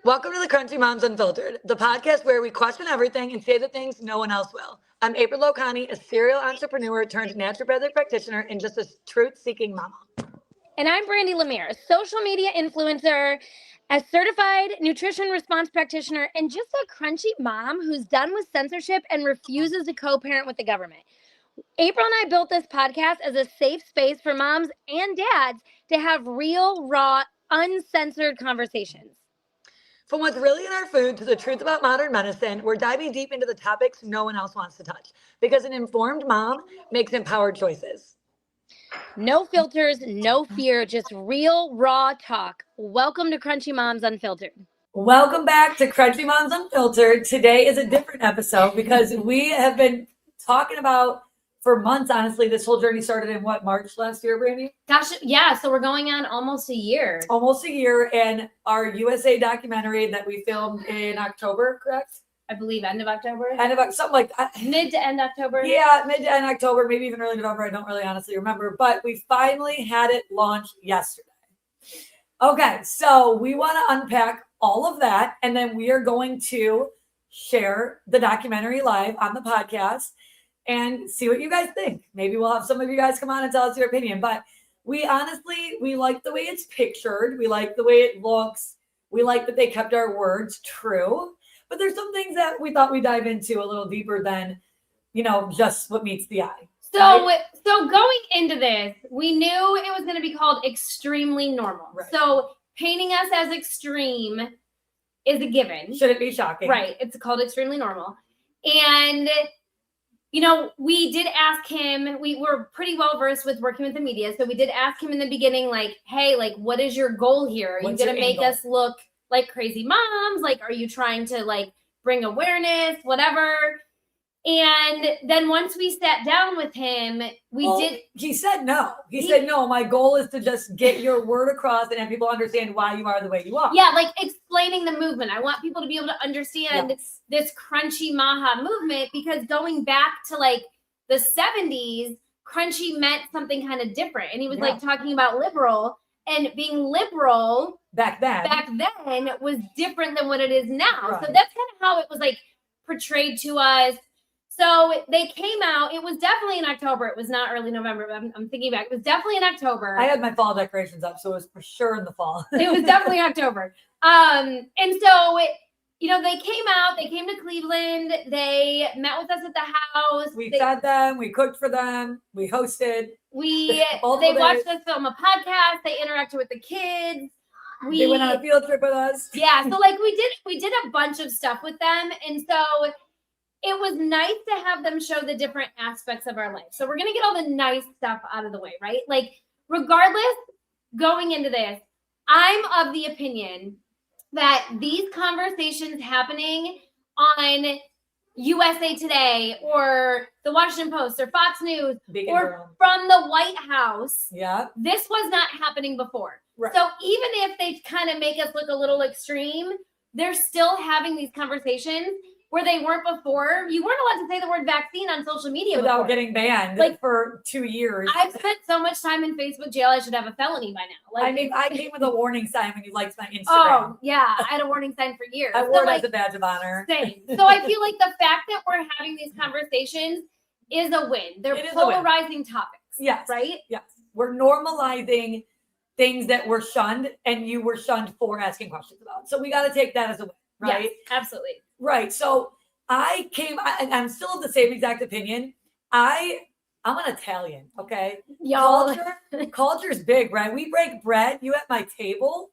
Welcome to the Crunchy Moms Unfiltered, the podcast where we question everything and say the things no one else will. I'm April Locani, a serial entrepreneur turned naturopathic practitioner and just a truth-seeking mama. And I'm Brandy Lemire, a social media influencer, a certified nutrition response practitioner, and just a crunchy mom who's done with censorship and refuses to co-parent with the government. April and I built this podcast as a safe space for moms and dads to have real, raw, uncensored conversations. From what's really in our food to the truth about modern medicine, we're diving deep into the topics no one else wants to touch because an informed mom makes empowered choices. No filters, no fear, just real, raw talk. Welcome to Crunchy Moms Unfiltered. Welcome back to Crunchy Moms Unfiltered. Today is a different episode because we have been talking about for months, honestly. This whole journey started in March last year, Brandy? Gosh, yeah. So we're going on almost a year. Almost a year. And our USA documentary that we filmed in October, correct? I believe end of October. Something like that. Mid to end October. Yeah, mid to end October, maybe even early November. I don't really honestly remember. But we finally had it launched yesterday. Okay, so we want to unpack all of that. And then we are going to share the documentary live on the podcast and see what you guys think. Maybe we'll have some of you guys come on and tell us your opinion. But we like the way it's pictured. We like the way it looks. We like that they kept our words true. But there's some things that we thought we'd dive into a little deeper than, just what meets the eye. So going into this, we knew it was going to be called Extremely Normal. Right. So painting us as extreme is a given. Should it be shocking? Right. It's called Extremely Normal. And we did ask him, we were pretty well versed with working with the media. So we did ask him in the beginning, hey, what is your goal here? Are you going to make us look like crazy moms? Are you trying to bring awareness, whatever? And then once we sat down with him, he said no. He said, no, my goal is to just get your word across and have people understand why you are the way you are. Yeah, explaining the movement. I want people to be able to understand this crunchy maha movement, because going back to the 70s, crunchy meant something kind of different. And he was talking about liberal, and being liberal back then was different than what it is now. Right. So that's kind of how it was portrayed to us. So they came out. It was definitely in October. It was not early November, but I'm thinking back. It was definitely in October. I had my fall decorations up, so it was for sure in the fall. It was definitely October. And so, they came out. They came to Cleveland. They met with us at the house. We fed them. We cooked for them. We hosted. They watched us film a podcast. They interacted with the kids. They went on a field trip with us. Yeah, so we did a bunch of stuff with them, and so it was nice to have them show the different aspects of our life. So we're gonna get all the nice stuff out of the way, right? Regardless, going into this, I'm of the opinion that these conversations happening on USA Today or the Washington Post or Fox News or from the White House, this was not happening before. Right. So even if they kind of make us look a little extreme, they're still having these conversations where they weren't before. You weren't allowed to say the word vaccine on social media without getting banned for 2 years. I've spent so much time in Facebook jail, I should have a felony by now. I came with a warning sign when you liked my Instagram. Oh, yeah. I had a warning sign for years. I wore it as a badge of honor. Same. So I feel like the fact that we're having these conversations is a win. They're polarizing topics. Yes. Right? Yes. We're normalizing things that were shunned and you were shunned for asking questions about. So we got to take that as a win, right? Yes, absolutely. Right. So I'm still of the same exact opinion. I'm an Italian, okay? Y'all. Culture's big, right? We break bread, you at my table.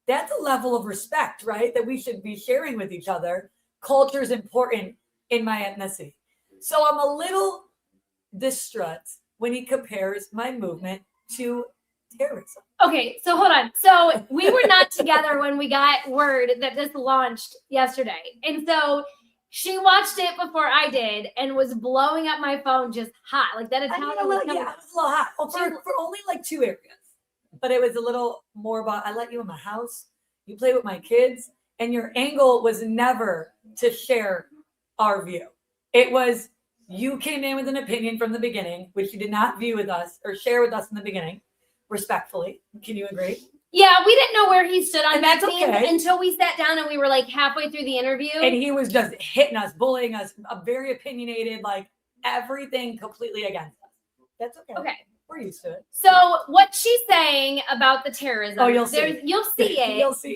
That's a level of respect, right? That we should be sharing with each other. Culture's important in my ethnicity. So I'm a little distraught when he compares my movement to terrorism. Okay, so hold on. So we were not together when we got word that this launched yesterday. And so she watched it before I did and was blowing up my phone just hot. That Italian it was a little hot. Well, for only 2 areas. But it was a little more about, I let you in my house, you play with my kids, and your angle was never to share our view. It was, you came in with an opinion from the beginning, which you did not view with us or share with us in the beginning. Respectfully. Can you agree? Yeah, we didn't know where he stood on And that's vaccines okay. until we sat down and we were like halfway through the interview. And he was just hitting us, bullying us, very opinionated, like everything completely against us. That's okay. Okay. We're used to it. So what she's saying about the terrorism, you'll see. You'll see it. You'll see.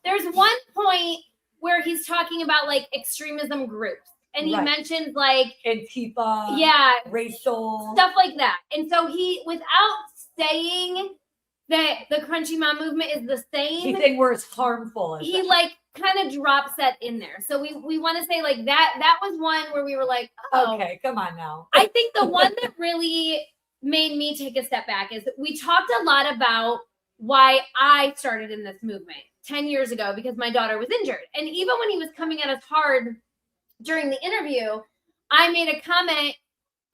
There's one point where he's talking about like extremism groups. And he mentions like Antifa, racial stuff like that. And so he, without saying that the Crunchy Mom movement is the same, he's saying we're as harmful as he like kind of drops that in there. So we want to say like that was one where we were like, oh, okay, come on now. I think the one that really made me take a step back is we talked a lot about why I started in this movement 10 years ago because my daughter was injured. And even when he was coming at us hard during the interview, I made a comment,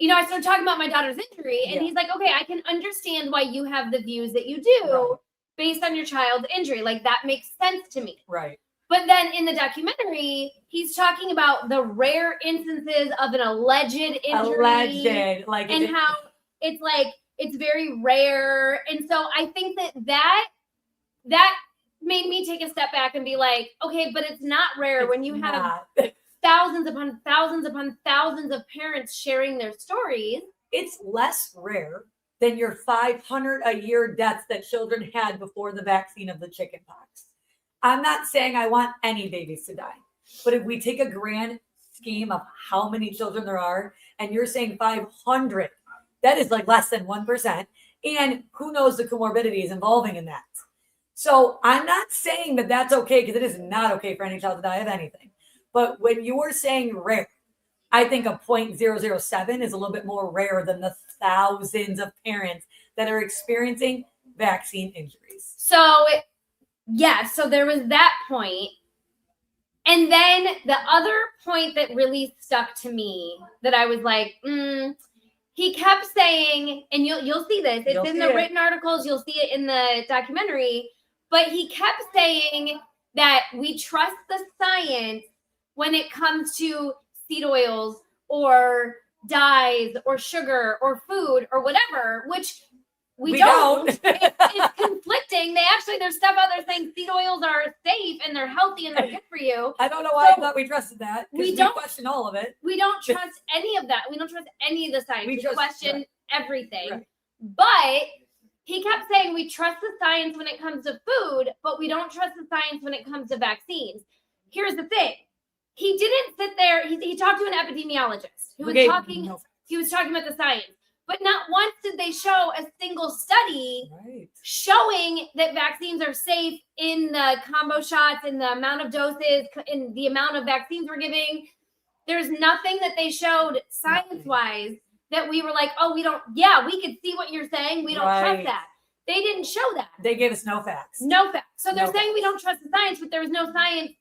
I started talking about my daughter's injury and he's like, okay, I can understand why you have the views that you do based on your child's injury. Like that makes sense to me. Right. But then in the documentary, he's talking about the rare instances of an alleged injury. And how it's like, it's very rare. And so I think that made me take a step back and be like, okay, but it's not rare when you have thousands upon thousands upon thousands of parents sharing their stories. It's less rare than your 500 a year deaths that children had before the vaccine of the chickenpox. I'm not saying I want any babies to die, but if we take a grand scheme of how many children there are, and you're saying 500, that is like less than 1%. And who knows the comorbidities involving in that. So I'm not saying that that's okay, because it is not okay for any child to die of anything. But when you are saying rare, I think a 0.007 is a little bit more rare than the thousands of parents that are experiencing vaccine injuries. So, so there was that point. And then the other point that really stuck to me that I was like, he kept saying, and you'll see this, it's in the written articles, you'll see it in the documentary, but he kept saying that we trust the science when it comes to seed oils or dyes or sugar or food or whatever, which we don't. It's conflicting. There's stuff out there saying seed oils are safe and they're healthy and they're good for you. I don't know why I thought we trusted that. We don't question all of it. We don't trust any of that. We don't trust any of the science. We question everything. Right. But he kept saying we trust the science when it comes to food, but we don't trust the science when it comes to vaccines. Here's the thing. He didn't sit there. He talked to an epidemiologist who was talking. He was talking about the science, but not once did they show a single study showing that vaccines are safe in the combo shots, in the amount of doses, in the amount of vaccines we're giving. There's nothing that they showed science-wise that we were like, oh, we don't. Yeah, we could see what you're saying. We don't trust that. They didn't show that. They gave us no facts. No facts. So they're saying we don't trust the science, but there was no science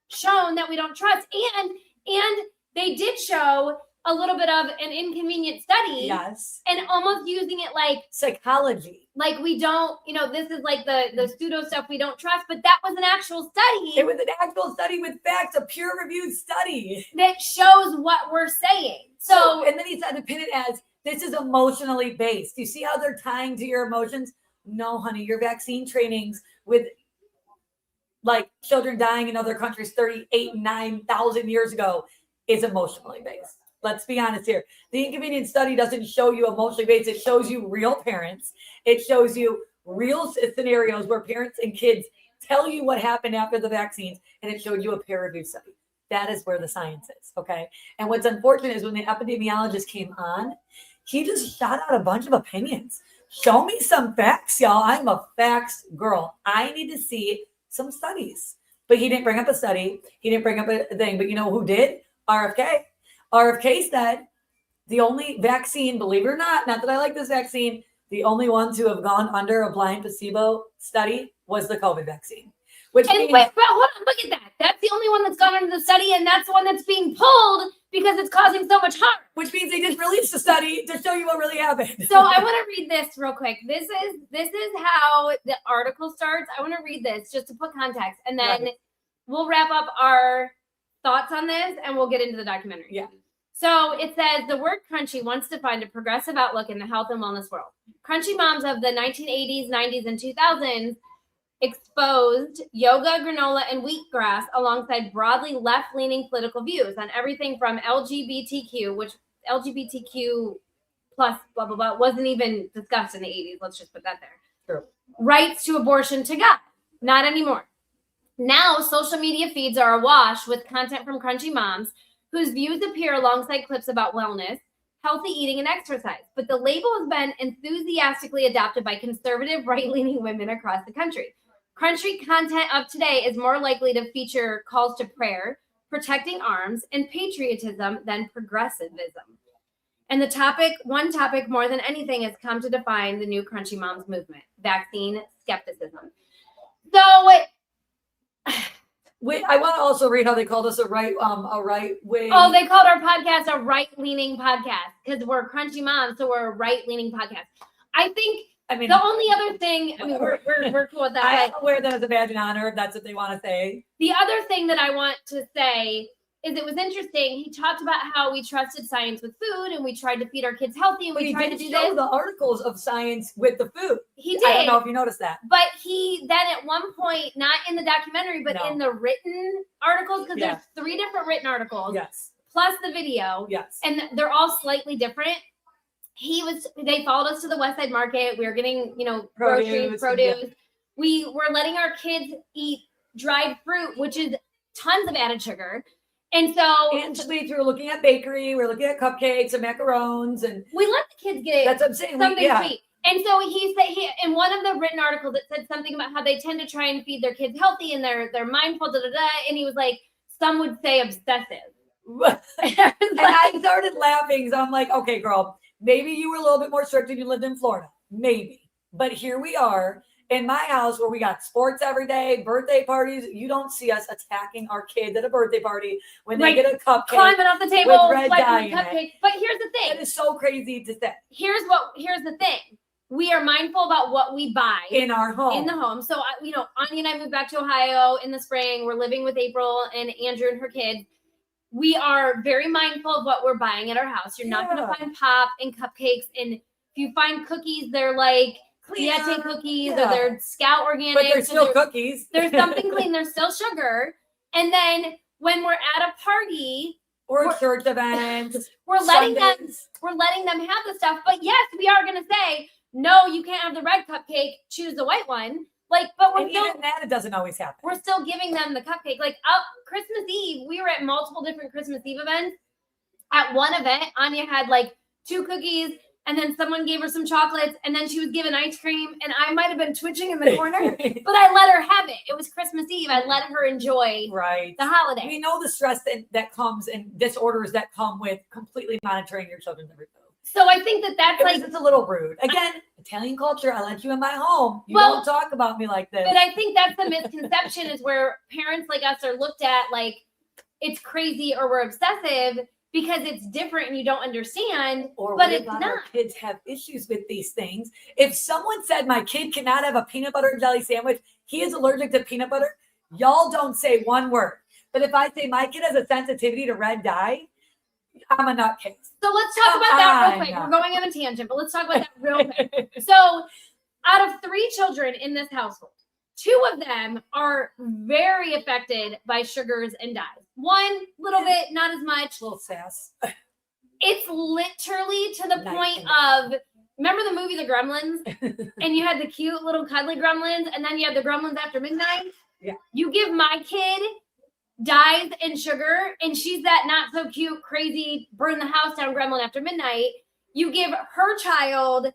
shown that we don't trust. And they did show a little bit of an inconvenient study. Yes. And almost using it like psychology. Like we don't, this is like the pseudo stuff we don't trust, but that was an actual study. It was an actual study with facts, a peer-reviewed study. That shows what we're saying. So and then he tried to pin it as, this is emotionally based. You see how they're tying to your emotions? No, honey, your vaccine trainings with like children dying in other countries 9,000 years ago is emotionally based. Let's be honest here. The inconvenient study doesn't show you emotionally based. It shows you real parents. It shows you real scenarios where parents and kids tell you what happened after the vaccines, and it showed you a peer-reviewed study. That is where the science is, okay? And what's unfortunate is when the epidemiologist came on, he just shot out a bunch of opinions. Show me some facts, y'all. I'm a facts girl. I need to see some studies. But he didn't bring up a study. He didn't bring up a thing. But you know who did? RFK. RFK said the only vaccine, believe it or not that I like this vaccine, the only ones who have gone under a blind placebo study was the COVID vaccine. Which means, hold on, look at that. That's the only one that's gone under the study, and that's the one that's being pulled because it's causing so much harm. Which means they just released the study to show you what really happened. So I want to read this real quick. This is how the article starts. I want to read this just to put context, and then we'll wrap up our thoughts on this, and we'll get into the documentary. Yeah. So it says the word crunchy once defined a progressive outlook in the health and wellness world. Crunchy moms of the 1980s, 90s, and 2000s exposed yoga, granola, and wheatgrass alongside broadly left-leaning political views on everything from LGBTQ, which LGBTQ plus blah, blah, blah, wasn't even discussed in the 80s. Let's just put that there. True. Rights to abortion to God. Not anymore. Now, social media feeds are awash with content from Crunchy Moms, whose views appear alongside clips about wellness, healthy eating, and exercise. But the label has been enthusiastically adopted by conservative, right-leaning women across the country. Crunchy content of today is more likely to feature calls to prayer, protecting arms, and patriotism than progressivism. And one topic more than anything has come to define the new Crunchy Moms movement: vaccine skepticism. So I want to also read how they called us a right wing. Oh, they called our podcast a right-leaning podcast because we're Crunchy Moms, so we're a right-leaning podcast. I mean, the only other thing, we're cool with that. I don't wear that as a badge of honor if that's what they want to say. The other thing that I want to say is it was interesting. He talked about how we trusted science with food and we tried to feed our kids healthy and we tried to do this. The articles of science with the food. He did. I don't know if you noticed that. But he then at one point, not in the documentary, but in the written articles, because there's 3 different written articles. Yes. Plus the video. Yes. And they're all slightly different. They followed us to the West Side Market. We were getting, groceries, produce. Yeah. We were letting our kids eat dried fruit, which is tons of added sugar. And we were looking at bakery, we're looking at cupcakes and macarons, and we let the kids get that's what I'm saying. Something sweet. And so he said in one of the written articles, it said something about how they tend to try and feed their kids healthy and they're mindful, and he was like, some would say obsessive. And I started laughing. So I'm like, okay, girl, maybe you were a little bit more strict when you lived in Florida. Maybe. But here we are in my house where we got sports every day, birthday parties. You don't see us attacking our kids at a birthday party when they get a cupcake. Climbing off the table, with red dye in cupcake. But here's the thing. It is so crazy to say. Here's the thing. We are mindful about what we buy in our home. In the home. So, Anya and I moved back to Ohio in the spring. We're living with April and Andrew and her kids. We are very mindful of what we're buying at our house. You're not going to find pop and cupcakes. And if you find cookies, they're like Diete cookies or they're Scout Organic. But they're still cookies. There's something clean. There's still sugar. And then when we're at a party or a church event, we're letting them have the stuff. But yes, we are going to say, no, you can't have the red cupcake. Choose the white one. But we're even that it doesn't always happen. We're still giving them the cupcake. Christmas Eve, we were at multiple different Christmas Eve events. At one event, Anya had 2 cookies, and then someone gave her some chocolates, and then she was given ice cream, and I might have been twitching in the corner, but I let her have it. It was Christmas Eve. I let her enjoy the holiday. We know the stress that comes and disorders that come with completely monitoring your children's every move. So I think that's it's a little rude. Again, Italian culture, I let you in my home. You don't talk about me like this. But I think that's the misconception is where parents like us are looked at like it's crazy or we're obsessive because it's different and you don't understand. But it's not. Our kids have issues with these things. If someone said my kid cannot have a peanut butter and jelly sandwich, he is allergic to peanut butter, y'all don't say one word. But if I say my kid has a sensitivity to red dye, I'm a nutcase. So let's talk about that real quick. We're going on a tangent, but let's talk about that real quick. So out of 3 children in this household, 2 of them are very affected by sugars and dyes. One, little bit, not as much. Little sass. It's literally to the point of, remember the movie The Gremlins? And you had the cute little cuddly gremlins, and then you had the gremlins after midnight? Yeah. You give my kid dyes and sugar, and she's that not so cute, crazy, burn the house down gremlin after midnight. You give her child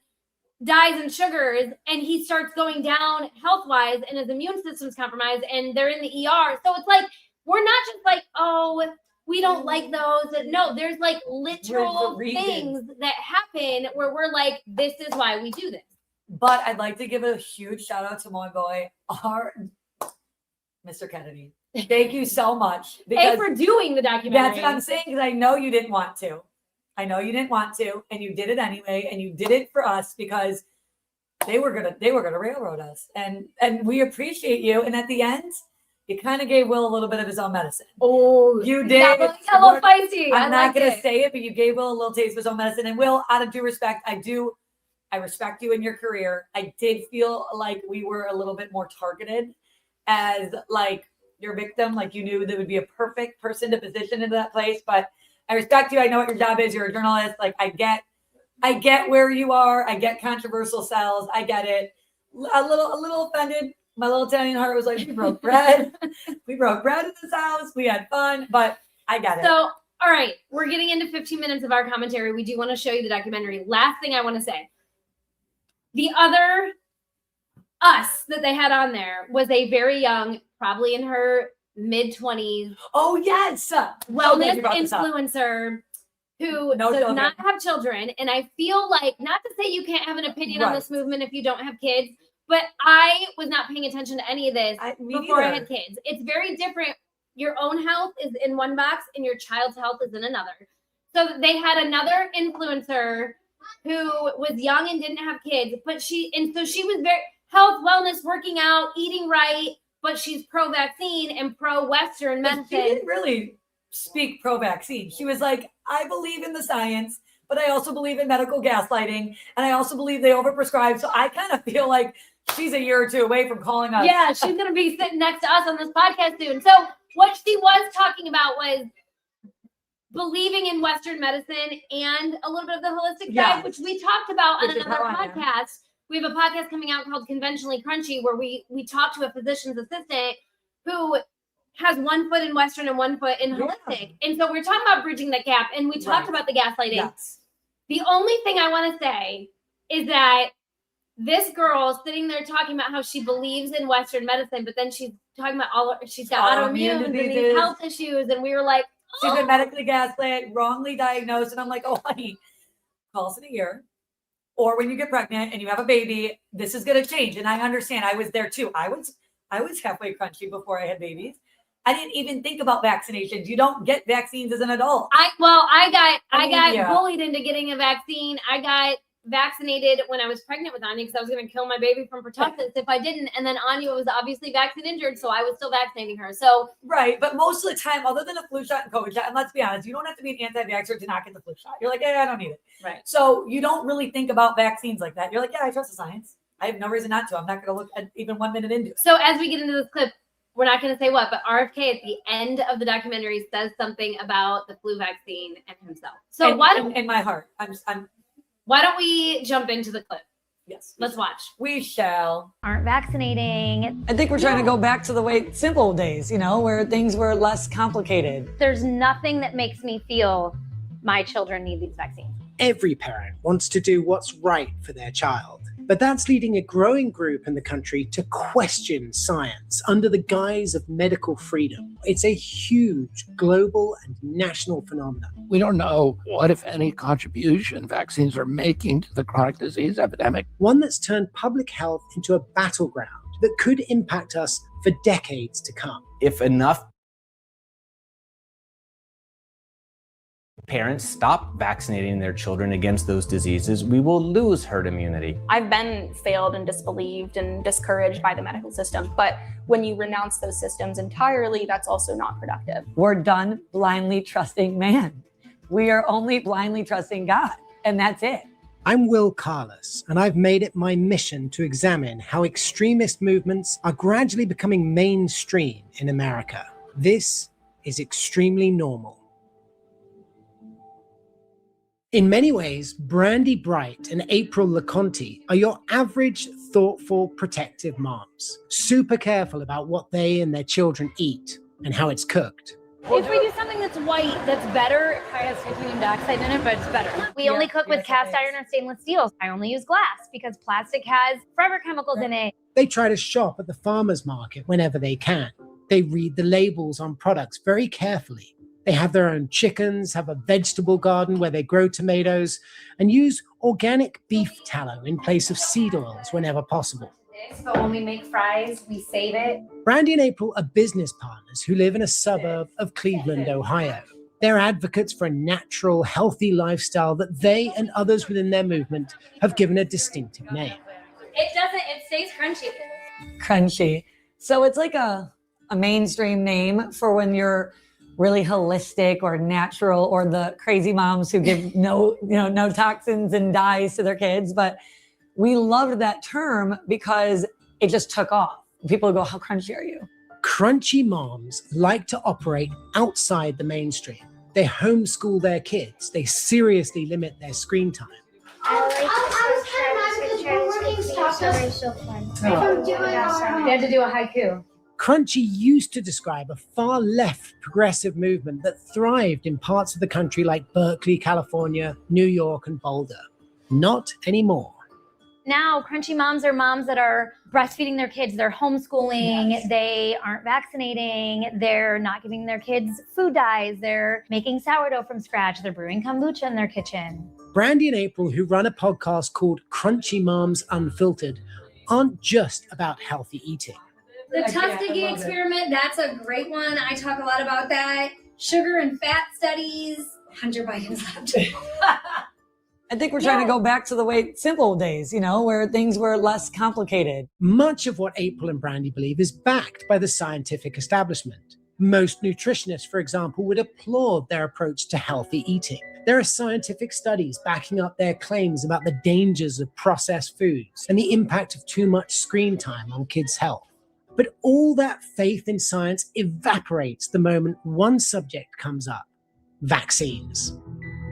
dyes and sugars, and he starts going down health-wise, and his immune system's compromised, and they're in the ER. So it's like, we're not just like, oh, we don't like those. No, there's literal things that happen where we're like, this is why we do this. But I'd like to give a huge shout out to my boy, Mr. Kennedy. Thank you so much. And for doing the documentary. That's what I'm saying, because I know you didn't want to. And you did it anyway, and you did it for us because they were gonna railroad us. And we appreciate you. And at the end, you kind of gave Will a little bit of his own medicine. Oh, You did. got a little feisty. I'm not going to say it, but you gave Will a little taste of his own medicine. And Will, out of due respect, I respect you in your career. I did feel like we were a little bit more targeted as like your victim. Like you knew that would be a perfect person to position into that place. But I respect you. I know what your job is. You're a journalist. Like I get where you are. I get controversial cells. I get it. A little offended. My little Italian heart was like, we broke bread. We broke bread in this house. We had fun, but I get it. So, all right, we're getting into 15 minutes of our commentary. We do want to show you the documentary. Last thing I want to say. The other us that they had on there was a very young, probably in her mid-20s. Oh, yes. Wellness influencer who does not have children. And I feel like, not to say you can't have an opinion on this movement if you don't have kids, but I was not paying attention to any of this before I had kids. It's very different. Your own health is in one box and your child's health is in another. So they had another influencer who was young and didn't have kids, but she was very health, wellness, working out, eating right, but she's pro-vaccine and pro-Western medicine. She didn't really speak pro-vaccine. She was like, I believe in the science, but I also believe in medical gaslighting, and I also believe they overprescribe. So I kind of feel like she's a year or two away from calling us. Yeah, she's going to be sitting next to us on this podcast soon. So what she was talking about was believing in Western medicine and a little bit of the holistic side, which we talked about on another podcast. We have a podcast coming out called Conventionally Crunchy, where we talk to a physician's assistant who has one foot in Western and one foot in holistic. And so we're talking about bridging that gap, and we talked about the gaslighting. Yes. The only thing I want to say is that this girl sitting there talking about how she believes in Western medicine, but then she's talking about she's got autoimmune and these health issues, and we were like, she's been medically gaslit, wrongly diagnosed, and I'm like, oh, honey, call us in a year. Or when you get pregnant and you have a baby, this is going to change. And I understand. I was there too. I was halfway crunchy before I had babies. I didn't even think about vaccinations. You don't get vaccines as an adult. I got bullied into getting a vaccine. I got vaccinated when I was pregnant with Anya because I was going to kill my baby from pertussis if I didn't. And then Anya was obviously vaccine injured, so I was still vaccinating her. So but most of the time, other than a flu shot and COVID shot, and let's be honest, you don't have to be an anti-vaxxer to not get the flu shot. You're like, I don't need it. Right. So you don't really think about vaccines like that. You're like, I trust the science. I have no reason not to. I'm not going to look at even 1 minute into it. So as we get into this clip, we're not going to say what, but RFK at the end of the documentary says something about the flu vaccine and himself. So in my heart, why don't we jump into the clip? Yes. Let's watch. We shall. Aren't vaccinating. I think we're trying to go back to the simple days, where things were less complicated. There's nothing that makes me feel my children need these vaccines. Every parent wants to do what's right for their child. But that's leading a growing group in the country to question science under the guise of medical freedom. It's a huge global and national phenomenon. We don't know what, if any, contribution vaccines are making to the chronic disease epidemic. One that's turned public health into a battleground that could impact us for decades to come. If enough parents stop vaccinating their children against those diseases, we will lose herd immunity. I've been failed and disbelieved and discouraged by the medical system, but when you renounce those systems entirely, that's also not productive. We're done blindly trusting man. We are only blindly trusting God, and that's it. I'm Will Carlos, and I've made it my mission to examine how extremist movements are gradually becoming mainstream in America. This is extremely normal. In many ways, Brandy Bright and April LeConte are your average, thoughtful, protective moms. Super careful about what they and their children eat and how it's cooked. If we do something that's white, that's better. It probably has titanium dioxide in it, but it's better. We only cook with cast iron or stainless steel. I only use glass because plastic has forever chemicals in it. They try to shop at the farmer's market whenever they can. They read the labels on products very carefully. They have their own chickens, have a vegetable garden where they grow tomatoes, and use organic beef tallow in place of seed oils whenever possible. But when we make fries, we save it. Brandy and April are business partners who live in a suburb of Cleveland, Ohio. They're advocates for a natural, healthy lifestyle that they and others within their movement have given a distinctive name. It stays crunchy. Crunchy. So it's like a a mainstream name for when you're really holistic or natural, or the crazy moms who give no toxins and dyes to their kids. But we loved that term because it just took off. People go, how crunchy are you? Crunchy moms like to operate outside the mainstream. They homeschool their kids. They seriously limit their screen time. I like it so fun. They had to do a haiku. Crunchy used to describe a far left progressive movement that thrived in parts of the country like Berkeley, California, New York, and Boulder. Not anymore. Now, crunchy moms are moms that are breastfeeding their kids. They're homeschooling. They aren't vaccinating. They're not giving their kids food dyes. They're making sourdough from scratch. They're brewing kombucha in their kitchen. Brandy and April, who run a podcast called Crunchy Moms Unfiltered, aren't just about healthy eating. The Tuskegee experiment, that's a great one. I talk a lot about that. Sugar and fat studies. Hunter Biden's left. I think we're trying to go back to the simple days, where things were less complicated. Much of what April and Brandy believe is backed by the scientific establishment. Most nutritionists, for example, would applaud their approach to healthy eating. There are scientific studies backing up their claims about the dangers of processed foods and the impact of too much screen time on kids' health. But all that faith in science evaporates the moment one subject comes up: vaccines.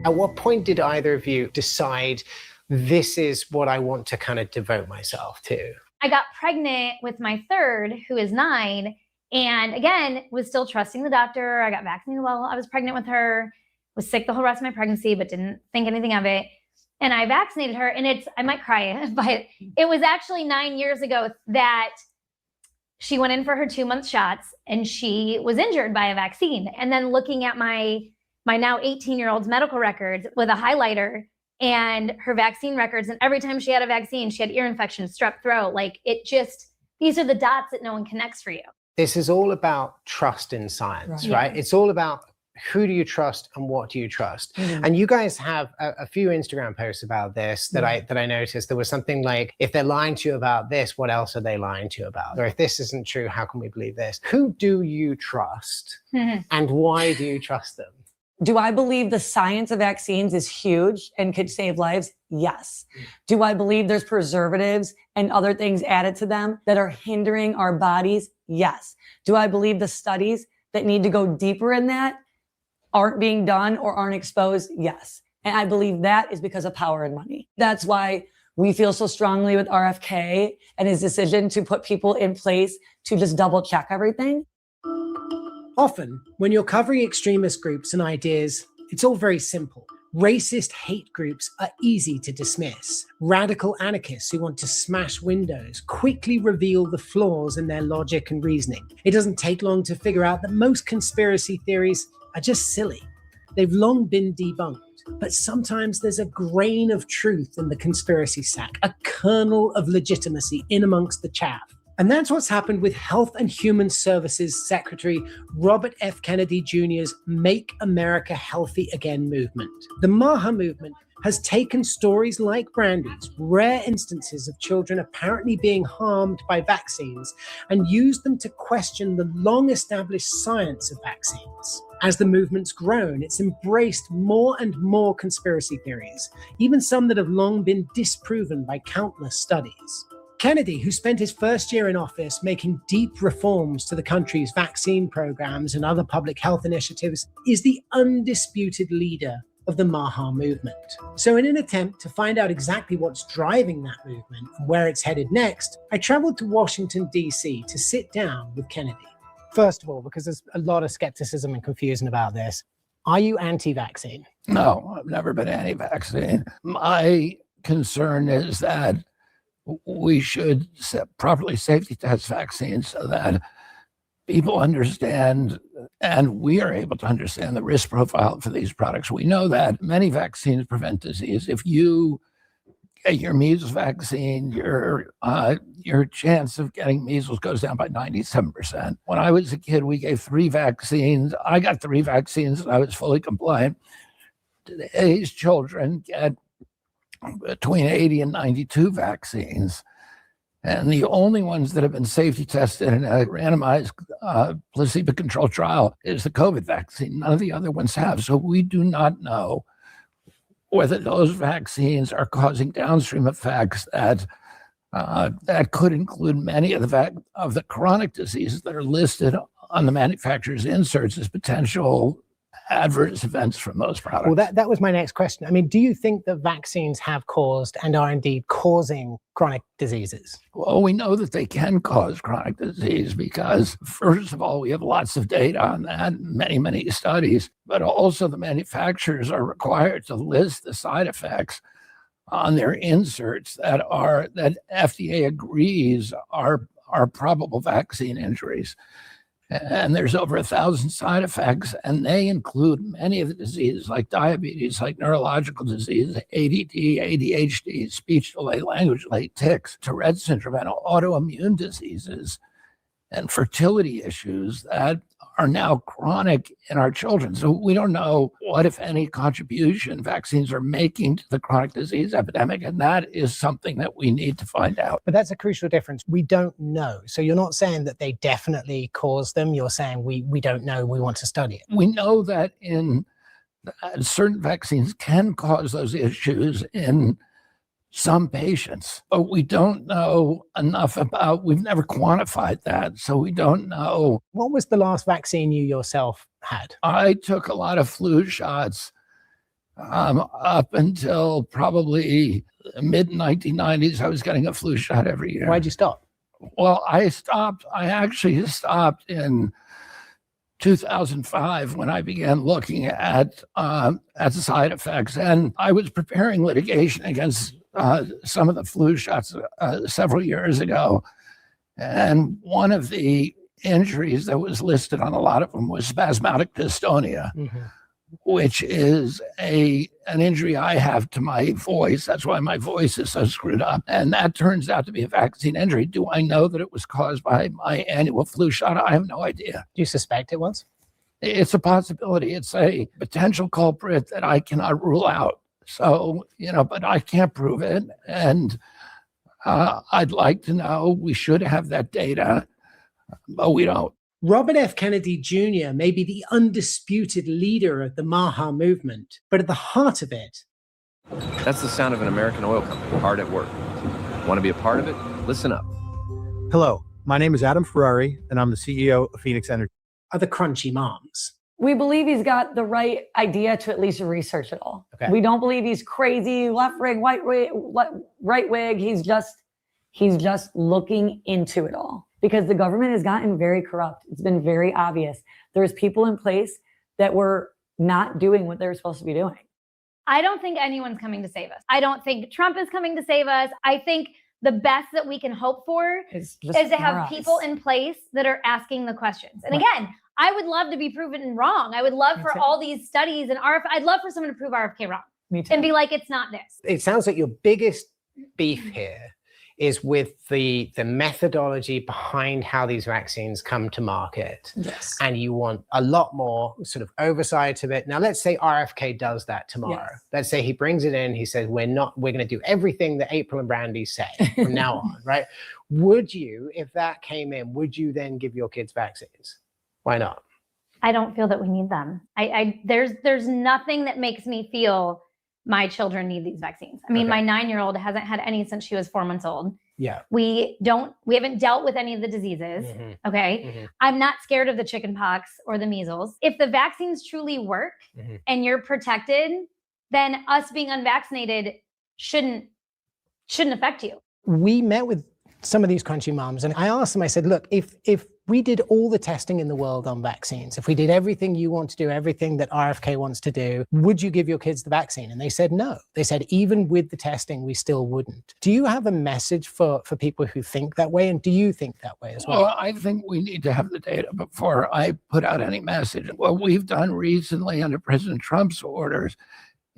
At what point did either of you decide this is what I want to kind of devote myself to? I got pregnant with my third, who is 9, and again, was still trusting the doctor. I got vaccinated while I was pregnant with her, was sick the whole rest of my pregnancy, but didn't think anything of it. And I vaccinated her, and I might cry, but it was actually 9 years ago that she went in for her 2-month shots and she was injured by a vaccine. And then looking at my now 18-year-old's medical records with a highlighter and her vaccine records, and every time she had a vaccine, she had ear infection, strep throat. These are the dots that no one connects for you. This is all about trust in science, right? It's all about who do you trust and what do you trust? Mm-hmm. And you guys have a few Instagram posts about this that I noticed. There was something like, if they're lying to you about this, what else are they lying to you about? Or if this isn't true, how can we believe this? Who do you trust and why do you trust them? Do I believe the science of vaccines is huge and could save lives? Yes. Do I believe there's preservatives and other things added to them that are hindering our bodies? Yes. Do I believe the studies that need to go deeper in that aren't being done or aren't exposed? Yes. And I believe that is because of power and money. That's why we feel so strongly with RFK and his decision to put people in place to just double check everything. Often, when you're covering extremist groups and ideas, it's all very simple. Racist hate groups are easy to dismiss. Radical anarchists who want to smash windows quickly reveal the flaws in their logic and reasoning. It doesn't take long to figure out that most conspiracy theories are just silly. They've long been debunked. But sometimes there's a grain of truth in the conspiracy sack, a kernel of legitimacy in amongst the chaff. And that's what's happened with Health and Human Services Secretary Robert F. Kennedy Jr.'s Make America Healthy Again movement. The MAHA movement has taken stories like Brandy's, rare instances of children apparently being harmed by vaccines, and used them to question the long-established science of vaccines. As the movement's grown, it's embraced more and more conspiracy theories, even some that have long been disproven by countless studies. Kennedy, who spent his first year in office making deep reforms to the country's vaccine programs and other public health initiatives, is the undisputed leader of the MAHA movement. So in an attempt to find out exactly what's driving that movement and where it's headed next, I traveled to Washington, D.C. to sit down with Kennedy. First of all, because there's a lot of skepticism and confusion about this, are you anti-vaccine? No, I've never been anti-vaccine. My concern is that we should properly safety test vaccines so that people understand and we are able to understand the risk profile for these products. We know that many vaccines prevent disease. If you get your measles vaccine, your chance of getting measles goes down by 97%. When I was a kid, we gave 3 vaccines. I got 3 vaccines and I was fully compliant. Today's children get between 80 and 92 vaccines. And the only ones that have been safety tested in a randomized placebo-controlled trial is the COVID vaccine. None of the other ones have. So we do not know whether those vaccines are causing downstream effects that could include many of the chronic diseases that are listed on the manufacturer's inserts as potential adverse events from those products. Well, that was my next question. I mean, do you think that vaccines have caused and are indeed causing chronic diseases? Well, we know that they can cause chronic disease because, first of all, we have lots of data on that, many, many studies, but also the manufacturers are required to list the side effects on their inserts that FDA agrees are probable vaccine injuries. And there's over 1,000 side effects, and they include many of the diseases like diabetes, like neurological disease, ADD, ADHD, speech delay, language delay, tics, Tourette syndrome, and autoimmune diseases and fertility issues that are now chronic in our children. So we don't know what, if any, contribution vaccines are making to the chronic disease epidemic. And that is something that we need to find out. But that's a crucial difference. We don't know. So you're not saying that they definitely cause them. You're saying we don't know. We want to study it. We know that in certain vaccines can cause those issues in some patients, but we don't know enough we've never quantified that. So we don't know. What was the last vaccine you yourself had? I took a lot of flu shots up until probably the mid 1990s. I was getting a flu shot every year. Why'd you stop? Well, I actually stopped in 2005 when I began looking at the side effects, and I was preparing litigation against some of the flu shots several years ago. And one of the injuries that was listed on a lot of them was spasmodic dystonia, which is an injury I have to my voice. That's why my voice is so screwed up. And that turns out to be a vaccine injury. Do I know that it was caused by my annual flu shot? I have no idea. Do you suspect it was? It's a possibility. It's a potential culprit that I cannot rule out. So, but I can't prove it. And I'd like to know. We should have that data, but we don't. Robert F. Kennedy Jr. may be the undisputed leader of the Maha movement, but at the heart of it, that's the sound of an American oil company hard at work. Want to be a part of it? Listen up. Hello, my name is Adam Ferrari, and I'm the CEO of Phoenix Energy. are the Crunchy Moms. We believe he's got the right idea to at least research it all. Okay. We don't believe he's crazy, left wing, right wing. He's just looking into it all because the government has gotten very corrupt. It's been very obvious. There's people in place that were not doing what they were supposed to be doing. I don't think anyone's coming to save us. I don't think Trump is coming to save us. I think the best that we can hope for is to have people in place that are asking the questions. And again, I would love to be proven wrong. I would love for all these studies and I'd love for someone to prove RFK wrong. Me too. And be like, it's not this. It sounds like your biggest beef here is with the methodology behind how these vaccines come to market. Yes. And you want a lot more sort of oversight of it. Now, let's say RFK does that tomorrow. Yes. Let's say he brings it in. He says, we're going to do everything that April and Brandy say from now on, right? Would you, if that came in, would you then give your kids vaccines? Why not? I don't feel that we need them. There's nothing that makes me feel my children need these vaccines. I mean, my 9-year-old hasn't had any since she was 4 months old. Yeah. We haven't dealt with any of the diseases. Mm-hmm. Okay. Mm-hmm. I'm not scared of the chicken pox or the measles. If the vaccines truly work and you're protected, then us being unvaccinated shouldn't affect you. We met with some of these Crunchy Moms and I asked them, I said, look, if we did all the testing in the world on vaccines, if we did everything you want to do, everything that RFK wants to do, would you give your kids the vaccine? And they said no. They said, even with the testing, we still wouldn't. Do you have a message for people who think that way? And do you think that way as well? Well, I think we need to have the data before I put out any message. What we've done recently under President Trump's orders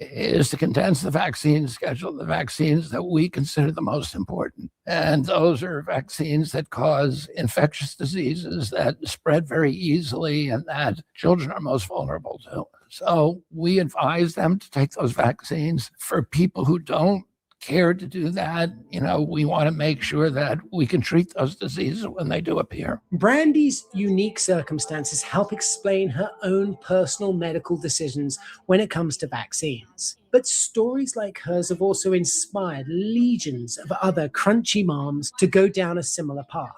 is to condense the vaccine schedule, the vaccines that we consider the most important. And those are vaccines that cause infectious diseases that spread very easily and that children are most vulnerable to. So we advise them to take those vaccines. For people who don't care to do that. We want to make sure that we can treat those diseases when they do appear. Brandy's unique circumstances help explain her own personal medical decisions when it comes to vaccines. But stories like hers have also inspired legions of other crunchy moms to go down a similar path.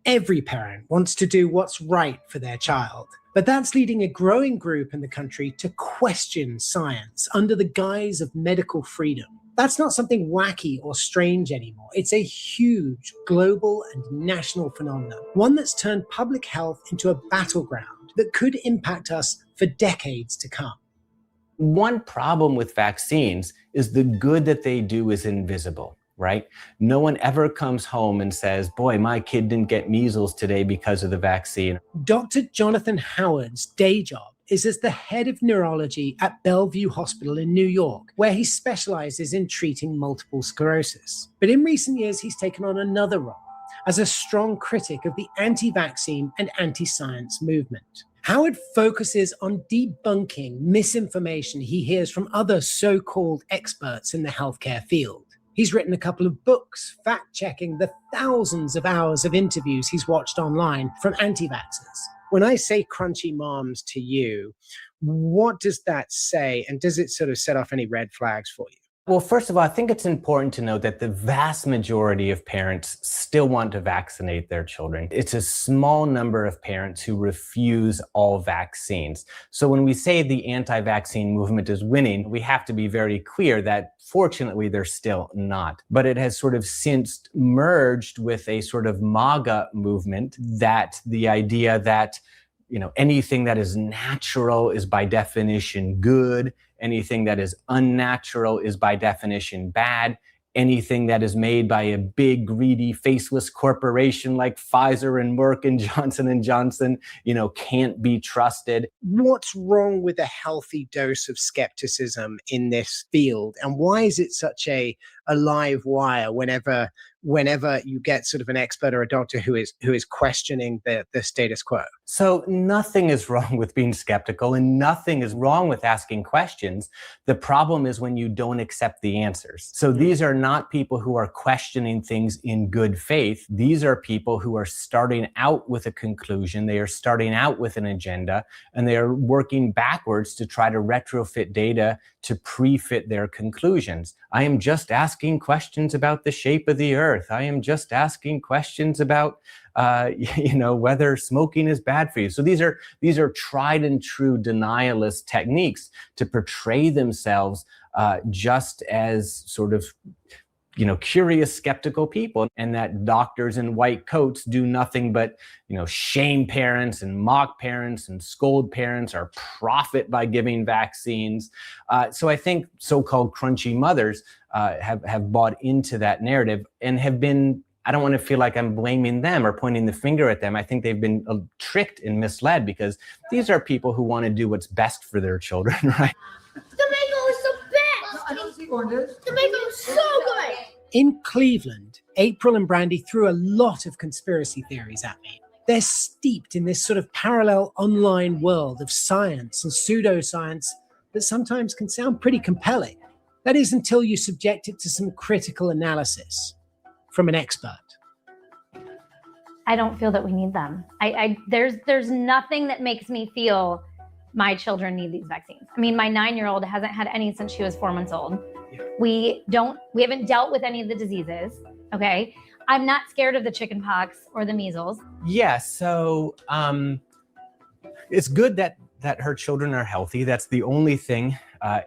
Every parent wants to do what's right for their child, but that's leading a growing group in the country to question science under the guise of medical freedom. That's not something wacky or strange anymore. It's a huge global and national phenomenon, one that's turned public health into a battleground that could impact us for decades to come. One problem with vaccines is the good that they do is invisible, right? No one ever comes home and says, boy, my kid didn't get measles today because of the vaccine. Dr. Jonathan Howard's day job is as the head of neurology at Bellevue Hospital in New York, where he specializes in treating multiple sclerosis. But in recent years, he's taken on another role as a strong critic of the anti-vaccine and anti-science movement. Howard focuses on debunking misinformation he hears from other so-called experts in the healthcare field. He's written a couple of books fact-checking the thousands of hours of interviews he's watched online from anti-vaxxers. When I say crunchy moms to you, what does that say? And does it sort of set off any red flags for you? Well, first of all, I think it's important to note that the vast majority of parents still want to vaccinate their children. It's a small number of parents who refuse all vaccines. So when we say the anti-vaccine movement is winning, we have to be very clear that fortunately they're still not. But it has sort of since merged with a sort of MAGA movement, that the idea that anything that is natural is by definition good. Anything that is unnatural is by definition bad. Anything that is made by a big, greedy, faceless corporation like Pfizer and Merck and Johnson & Johnson, can't be trusted. What's wrong with a healthy dose of skepticism in this field? And why is it such a live wire whenever you get sort of an expert or a doctor who is questioning the status quo? So nothing is wrong with being skeptical and nothing is wrong with asking questions. The problem is when you don't accept the answers. So these are not people who are questioning things in good faith. These are people who are starting out with a conclusion. They are starting out with an agenda, and they are working backwards to try to retrofit data to pre-fit their conclusions. I am just asking questions about the shape of the earth. I am just asking questions about whether smoking is bad for you. So these are tried and true denialist techniques to portray themselves just as sort of curious, skeptical people, and that doctors in white coats do nothing but, shame parents and mock parents and scold parents or profit by giving vaccines. So I think so-called crunchy mothers have bought into that narrative and have been, I don't want to feel like I'm blaming them or pointing the finger at them. I think they've been tricked and misled because these are people who want to do what's best for their children, right? The mango is the best. I don't see oranges. The mango is so good. In Cleveland, April and Brandy threw a lot of conspiracy theories at me. They're steeped in this sort of parallel online world of science and pseudoscience that sometimes can sound pretty compelling. That is until you subject it to some critical analysis from an expert. I don't feel that we need them. There's nothing that makes me feel my children need these vaccines. I mean, my 9-year-old hasn't had any since she was 4 months old. We haven't dealt with any of the diseases. Okay. I'm not scared of the chicken pox or the measles. Yeah. So it's good that her children are healthy. That's the only thing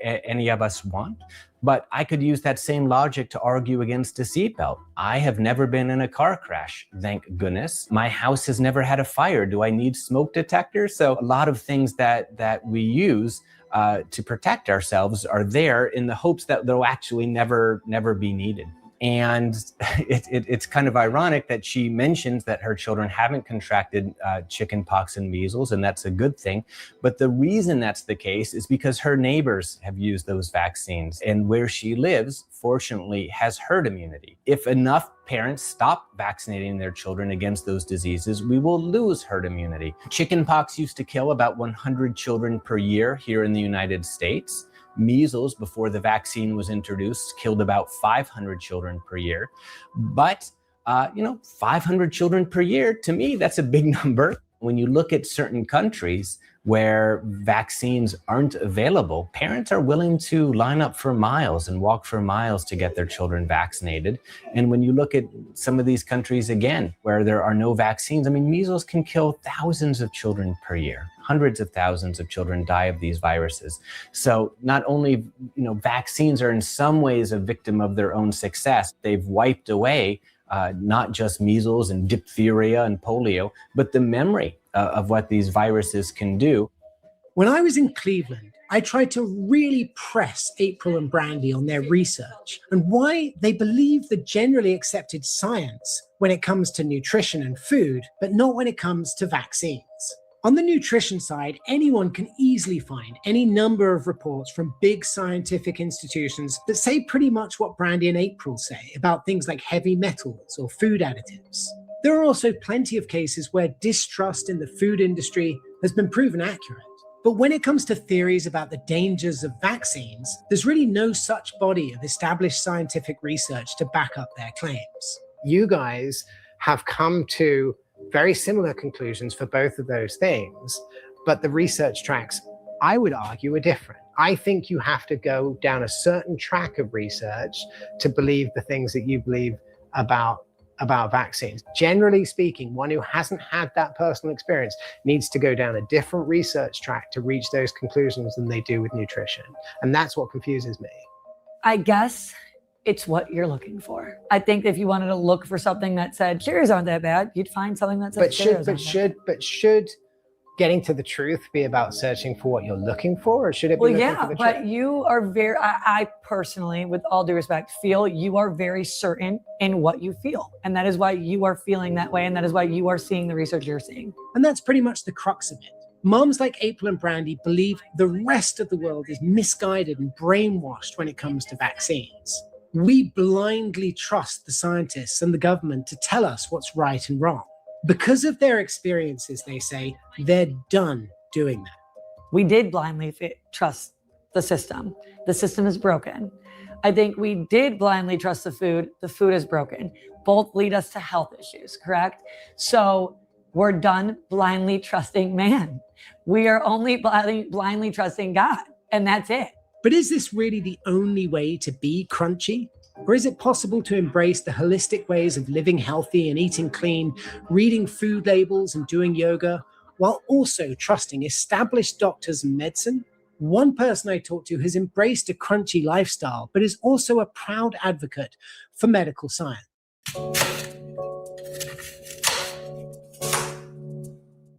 any of us want. But I could use that same logic to argue against a seatbelt. I have never been in a car crash, thank goodness. My house has never had a fire. Do I need smoke detectors? So a lot of things that we use to protect ourselves are there in the hopes that they'll actually never be needed. And it's kind of ironic that she mentions that her children haven't contracted chicken pox and measles, and that's a good thing. But the reason that's the case is because her neighbors have used those vaccines, and where she lives, fortunately, has herd immunity. If enough parents stop vaccinating their children against those diseases, we will lose herd immunity. Chicken pox used to kill about 100 children per year here in the United States. Measles, before the vaccine was introduced, killed about 500 children per year. But 500 children per year, to me, that's a big number. When you look at certain countries where vaccines aren't available, parents are willing to line up for miles and walk for miles to get their children vaccinated. And when you look at some of these countries, again, where there are no vaccines, I mean, measles can kill thousands of children per year. Hundreds of thousands of children die of these viruses. So not only, vaccines are in some ways a victim of their own success, they've wiped away not just measles and diphtheria and polio, but the memory of what these viruses can do. When I was in Cleveland, I tried to really press April and Brandy on their research and why they believe the generally accepted science when it comes to nutrition and food, but not when it comes to vaccines. On the nutrition side, anyone can easily find any number of reports from big scientific institutions that say pretty much what Brandy and April say about things like heavy metals or food additives. There are also plenty of cases where distrust in the food industry has been proven accurate. But when it comes to theories about the dangers of vaccines, there's really no such body of established scientific research to back up their claims. You guys have come to very similar conclusions for both of those things, but the research tracks, I would argue, are different. I think you have to go down a certain track of research to believe the things that you believe about vaccines. Generally speaking, one who hasn't had that personal experience needs to go down a different research track to reach those conclusions than they do with nutrition. And that's what confuses me. I guess it's what you're looking for. I think if you wanted to look for something that said cherries aren't that bad, you'd find something that said cherries aren't that bad. Should getting to the truth be about searching for what you're looking for, or should it be looking for the truth? But you are very, I personally, with all due respect, feel you are very certain in what you feel. And that is why you are feeling that way. And that is why you are seeing the research you're seeing. And that's pretty much the crux of it. Moms like April and Brandy believe the rest of the world is misguided and brainwashed when it comes to vaccines. We blindly trust the scientists and the government to tell us what's right and wrong. Because of their experiences, they say, they're done doing that. We did blindly trust the system. The system is broken. I think we did blindly trust the food. The food is broken. Both lead us to health issues, correct? So we're done blindly trusting man. We are only blindly trusting God, and that's it. But is this really the only way to be crunchy? Or is it possible to embrace the holistic ways of living healthy and eating clean, reading food labels and doing yoga, while also trusting established doctors and medicine? One person I talked to has embraced a crunchy lifestyle, but is also a proud advocate for medical science.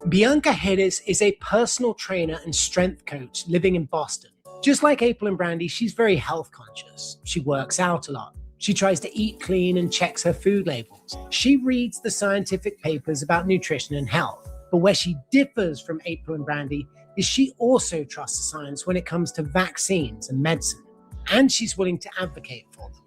Bianca Hedges is a personal trainer and strength coach living in Boston. Just like April and Brandy, she's very health conscious. She works out a lot. She tries to eat clean and checks her food labels. She reads the scientific papers about nutrition and health. But where she differs from April and Brandy is she also trusts the science when it comes to vaccines and medicine. And she's willing to advocate for them.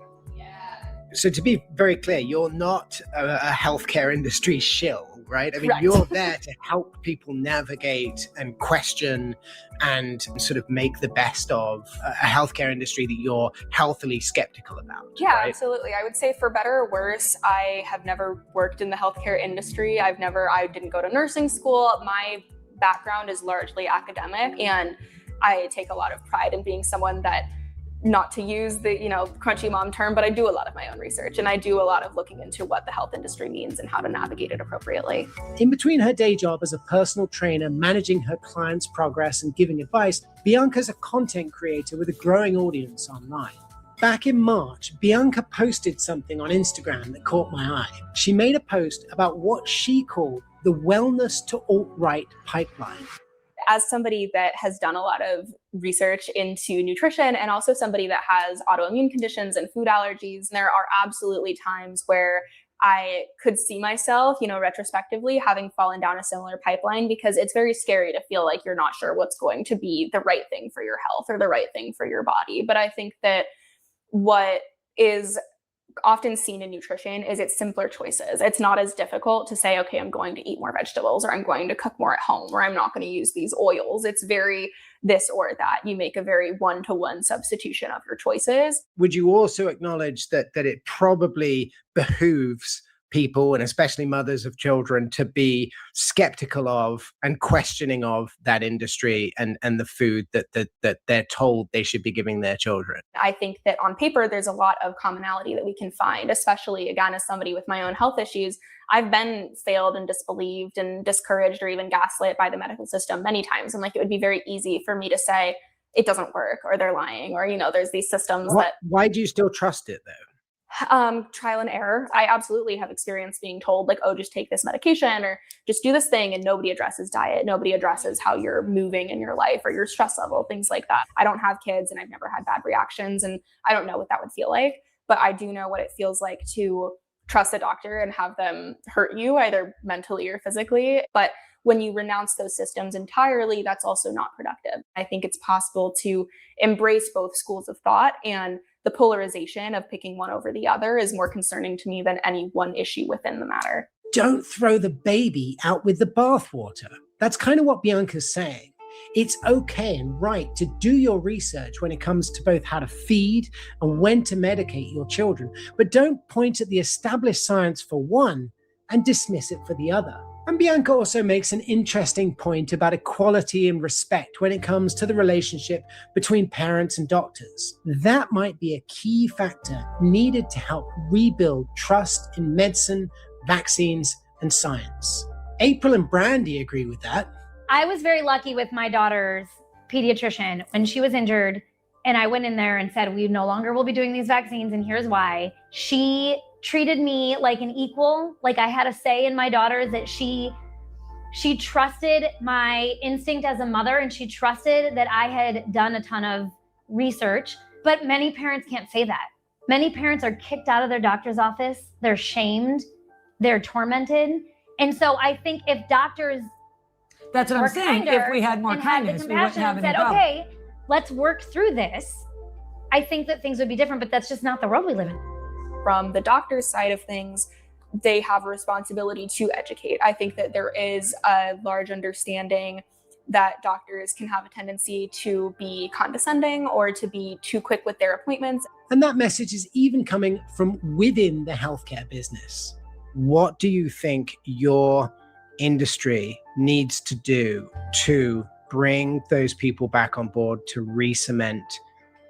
So to be very clear, you're not a healthcare industry shill, right? I mean, Correct. You're there to help people navigate and question and sort of make the best of a healthcare industry that you're healthily skeptical about. Yeah, right? absolutely. I would say for better or worse, I have never worked in the healthcare industry. I didn't go to nursing school. My background is largely academic, and I take a lot of pride in being someone that, not to use the, crunchy mom term, but I do a lot of my own research, and I do a lot of looking into what the health industry means and how to navigate it appropriately. In between her day job as a personal trainer, managing her clients' progress and giving advice, Bianca's a content creator with a growing audience online. Back in March, Bianca posted something on Instagram that caught my eye. She made a post about what she called the wellness to alt-right pipeline. As somebody that has done a lot of research into nutrition, and also somebody that has autoimmune conditions and food allergies, there are absolutely times where I could see myself, retrospectively having fallen down a similar pipeline, because it's very scary to feel like you're not sure what's going to be the right thing for your health or the right thing for your body. But I think that what is often seen in nutrition is it's simpler choices. It's not as difficult to say, okay, I'm going to eat more vegetables, or I'm going to cook more at home, or I'm not going to use these oils. It's very this or that. You make a very one-to-one substitution of your choices. Would you also acknowledge that it probably behooves people, and especially mothers of children, to be skeptical of and questioning of that industry and the food that they're told they should be giving their children? I think that on paper, there's a lot of commonality that we can find, especially, again, as somebody with my own health issues. I've been failed and disbelieved and discouraged or even gaslit by the medical system many times. And like, it would be very easy for me to say it doesn't work, or they're lying, or, there's these systems that. Why do you still trust it though? Trial and error. I absolutely have experience being told like, oh, just take this medication or just do this thing, and nobody addresses diet. Nobody addresses how you're moving in your life or your stress level, things like that. I don't have kids and I've never had bad reactions, and I don't know what that would feel like, but I do know what it feels like to trust a doctor and have them hurt you either mentally or physically. But when you renounce those systems entirely, that's also not productive. I think it's possible to embrace both schools of thought, and the polarization of picking one over the other is more concerning to me than any one issue within the matter. Don't throw the baby out with the bathwater. That's kind of what Bianca's saying. It's okay and right to do your research when it comes to both how to feed and when to medicate your children, but don't point at the established science for one and dismiss it for the other. And Bianca also makes an interesting point about equality and respect when it comes to the relationship between parents and doctors. That might be a key factor needed to help rebuild trust in medicine, vaccines, and science. April and Brandy agree with that. I was very lucky with my daughter's pediatrician when she was injured, and I went in there and said, we no longer will be doing these vaccines, and here's why. She treated me like an equal, like I had a say in my daughter, that she trusted my instinct as a mother, and she trusted that I had done a ton of research. But many parents can't say that. Many parents are kicked out of their doctor's office. They're shamed. They're tormented. And so I think if doctors That's what I'm saying. If we had more kindness, we wouldn't have any problem. Okay, let's work through this. I think that things would be different, but that's just not the world we live in. From the doctor's side of things, they have a responsibility to educate. I think that there is a large understanding that doctors can have a tendency to be condescending or to be too quick with their appointments. And that message is even coming from within the healthcare business. What do you think your industry needs to do to bring those people back on board, to re-cement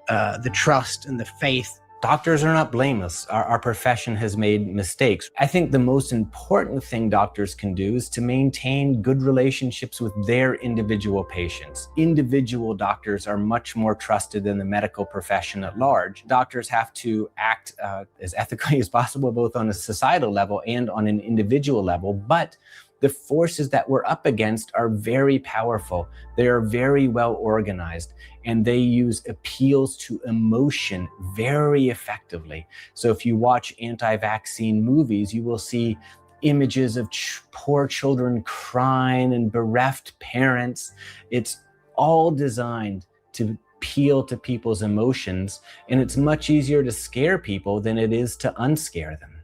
the trust and the faith? Doctors are not blameless. Our profession has made mistakes. I think the most important thing doctors can do is to maintain good relationships with their individual patients. Individual doctors are much more trusted than the medical profession at large. Doctors have to act as ethically as possible, both on a societal level and on an individual level, but the forces that we're up against are very powerful. They are very well organized, and they use appeals to emotion very effectively. So if you watch anti-vaccine movies, you will see images of poor children crying and bereft parents. It's all designed to appeal to people's emotions, and it's much easier to scare people than it is to unscare them.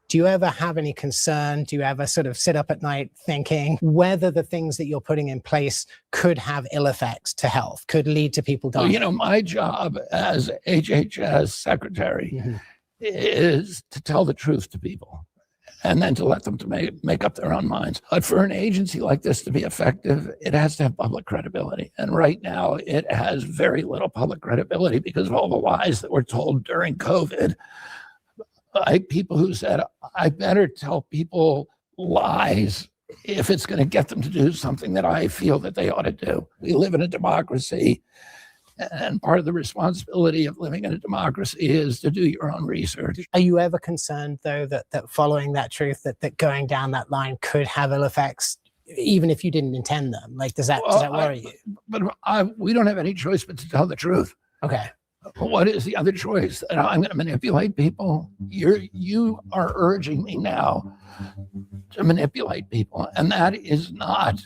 Do you ever have any concern? Do you ever sort of sit up at night thinking whether the things that you're putting in place could have ill effects to health, could lead to people dying? Well, you know, my job as HHS secretary is to tell the truth to people and then to let them to make up their own minds. But for an agency like this to be effective, it has to have public credibility. And right now it has very little public credibility because of all the lies that were told during COVID. People who said, I better tell people lies if it's going to get them to do something that I feel that they ought to do. We live in a democracy, and part of the responsibility of living in a democracy is to do your own research. Are you ever concerned, though, that following that truth, that going down that line could have ill effects, even if you didn't intend them? Like, does that worry you? But we don't have any choice but to tell the truth. Okay. What is the other choice? That I'm going to manipulate people? You are urging me now to manipulate people, and that is not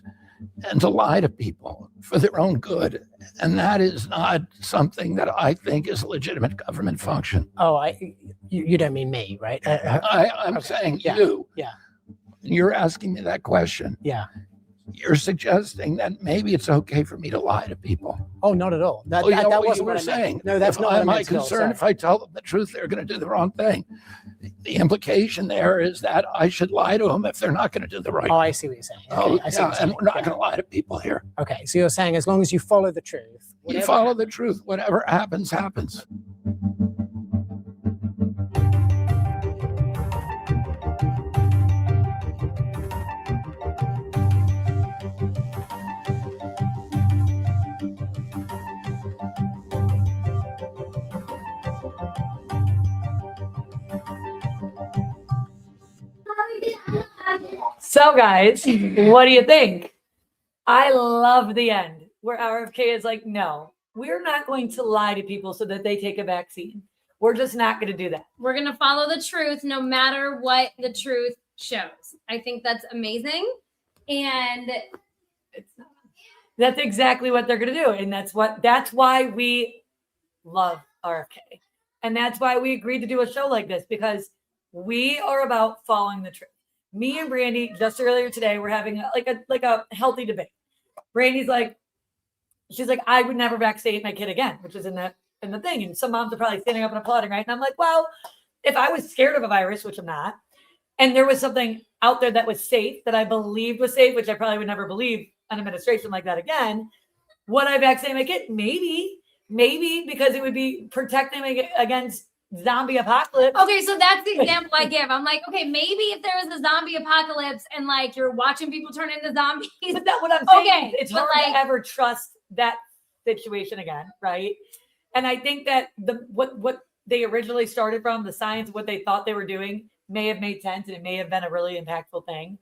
and to lie to people for their own good. And that is not something that I think is a legitimate government function. Oh, you don't mean me, right? I'm okay. saying Yeah. you. Yeah. You're asking me that question. Yeah. You're suggesting that maybe it's okay for me to lie to people. Oh, not at all. That Well, wasn't you were what I saying. meant. No, that's not what I my meant at all, concern. sorry. If I tell them the truth, they're going to do the wrong thing. The implication there is that I should lie to them if they're not going to do the right Oh, thing. I see what you're saying. Oh, Okay, I see what yeah, you're and saying. we're not Yeah. going to lie to people here. Okay, so you're saying as long as you follow the truth. You whatever follow the truth. Whatever happens, happens. So, guys, what do you think? I love the end where RFK is like, no, we're not going to lie to people so that they take a vaccine. We're just not going to do that. We're going to follow the truth no matter what the truth shows. I think that's amazing. And That's exactly what they're going to do. And that's why we love RFK. And that's why we agreed to do a show like this, because we are about following the truth. Me and Brandy just earlier today, we're having a healthy debate. Brandy's like, she's like, I would never vaccinate my kid again, which is in the thing. And some moms are probably standing up and applauding, right? And I'm like, well, if I was scared of a virus, which I'm not, and there was something out there that was safe, that I believed was safe, which I probably would never believe an administration like that again, would I vaccinate my kid? Maybe because it would be protecting me against zombie apocalypse. okay, so that's the example I give. I'm like, okay, maybe if there was a zombie apocalypse and like you're watching people turn into zombies. But that's what I'm saying. Okay, It's but hard to ever trust that situation again, right? And I think that what they originally started from, the science, what they thought they were doing, may have made sense, and it may have been a really impactful thing.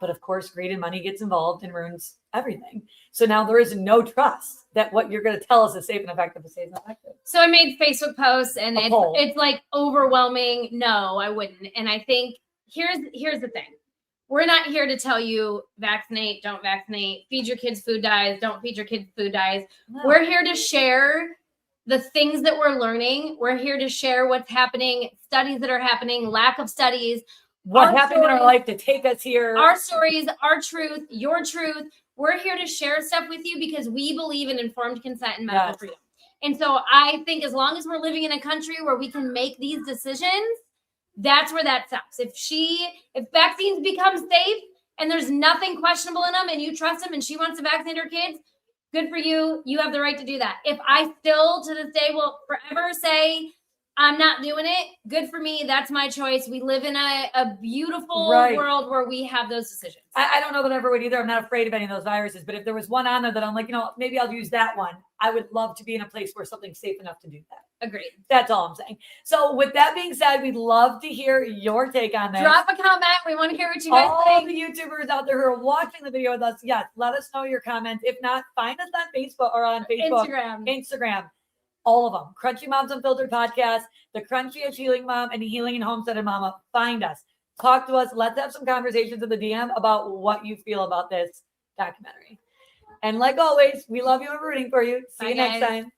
But of course, greed and money gets involved and ruins everything. So now there is no trust that what you're going to tell us is safe and effective is safe and effective. So I made Facebook posts and A poll. it's like overwhelming. No, I wouldn't. And I think here's the thing. We're not here to tell you vaccinate, don't vaccinate, feed your kids food dyes, don't feed your kids food dyes. No. We're here to share the things that we're learning. We're here to share what's happening, studies that are happening, lack of studies, What our happened in our stories, life to take us here? our stories, our truth, your truth. We're here to share stuff with you because we believe in informed consent and medical Yes. freedom. And so I think as long as we're living in a country where we can make these decisions, that's where that stops. If vaccines become safe and there's nothing questionable in them and you trust them and she wants to vaccinate her kids, good for you. You have the right to do that. If I still to this day will forever say, I'm not doing it, good for me. That's my choice. We live in a beautiful Right. world where we have those decisions. I don't know that I ever would either. I'm not afraid of any of those viruses, but if there was one on there that I'm like, maybe I'll use that one, I would love to be in a place where something's safe enough to do that. Agreed. That's all I'm saying. So with that being said, we'd love to hear your take on this. Drop a comment. We want to hear what you guys All think. the YouTubers out there who are watching the video with us, yes, let us know your comments. If not, find us on Facebook or on Facebook, Instagram, all of them. Crunchy Moms Unfiltered podcast, the Crunchiest Healing Mom, and the Healing and Homesteaded Mama. Find us. Talk to us. Let's have some conversations in the DM about what you feel about this documentary. And like always, we love you and we're rooting for you. See Bye, you next guys. time.